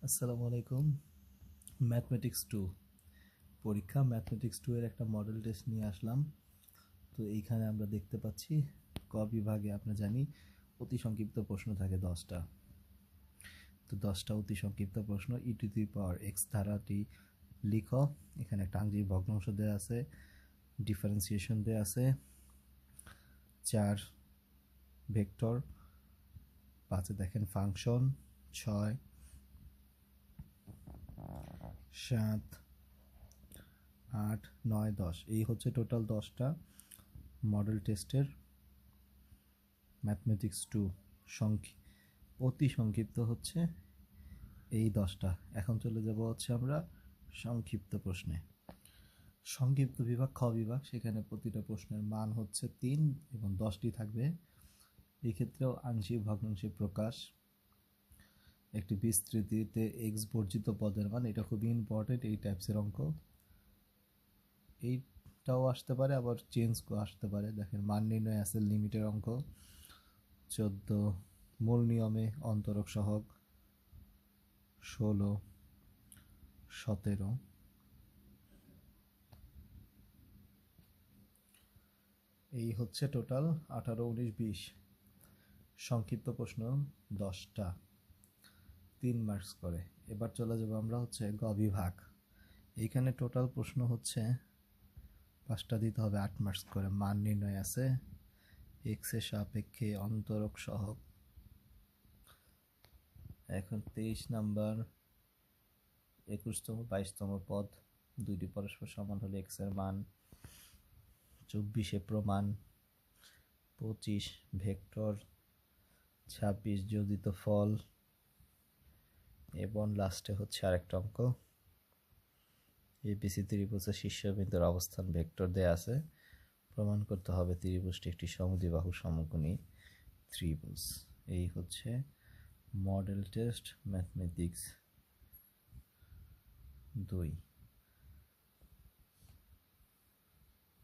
আসসালামু আলাইকুম। ম্যাথমেটিক্স 2 পরীক্ষা ম্যাথমেটিক্স 2 এর একটা মডেল টেস্ট নিয়ে আসলাম। তো এইখানে আমরা দেখতে পাচ্ছি ক বিভাগে আমরা জানি অতি সংক্ষিপ্ত প্রশ্ন থাকে 10টা। তো 10টা অতি সংক্ষিপ্ত প্রশ্ন ই টু দি পাওয়ার এক্স ধারাটি লিখো। এখানে একটা আংশিক ভগ্নাংশ দেওয়া আছে, ডিফারেন্সিয়েশন দেওয়া আছে, 4 ভেক্টর, 5 দেখেন ফাংশন, 6 7 8 9 10 এই হচ্ছে টোটাল 10টা মডেল টেস্টের ম্যাথমেটিক্স 2 অতি সংক্ষিপ্ত হচ্ছে এই 10টা। এখন চলে যাব হচ্ছে আমরা সংক্ষিপ্ত প্রশ্নে। সংক্ষিপ্ত বিভাগ খ বিভাগ, সেখানে প্রতিটা প্রশ্নের মান হচ্ছে 3 এবং 10টি থাকবে। এই ক্ষেত্রেও আংশিক ভগ্নাংশের প্রকাশ, একটি বিস্তৃতিতে এক্স বর্জিত পদের মান, এটা খুবই ইম্পর্টেন্ট এই টাইপসের অঙ্ক। এইটাও আসতে পারে, আবার চেঞ্জ আসতে পারে। দেখেন মান নির্ণয় আছে, লিমিটের অঙ্ক 14, মূল নিয়মে অন্তরক সহগ 16, 17, এই হচ্ছে টোটাল 18, 19, 20 সংক্ষিপ্ত প্রশ্ন 10টা, 3 মার্কস করে। এবার চলে যাব আমরা হচ্ছে গ বিভাগ। এইখানে টোটাল প্রশ্ন হচ্ছে 5টা দিতে হবে, 8 মার্কস করে। মান নির্ণয় আছে, এক্স এর সাপেক্ষে অন্তরক সহগ। এখন 23 নাম্বার, 21তম 22তম পদ দুইটি পরস্পর সমান হলে এক্স এর মান, 24 প্রমাণ, 25 ভেক্টর, 26 যোজিত ফল, এবং লাস্টে হচ্ছে আরেকটা অঙ্ক এবিসি ত্রিভুজের শীর্ষবিন্দুর অবস্থান ভেক্টর দেয়া আছে, প্রমাণ করতে হবে ত্রিভুজটি একটি সমদ্বিবাহু সমকোণী ত্রিভুজ। এই হচ্ছে মডেল টেস্ট ম্যাথমেটিক্স 2।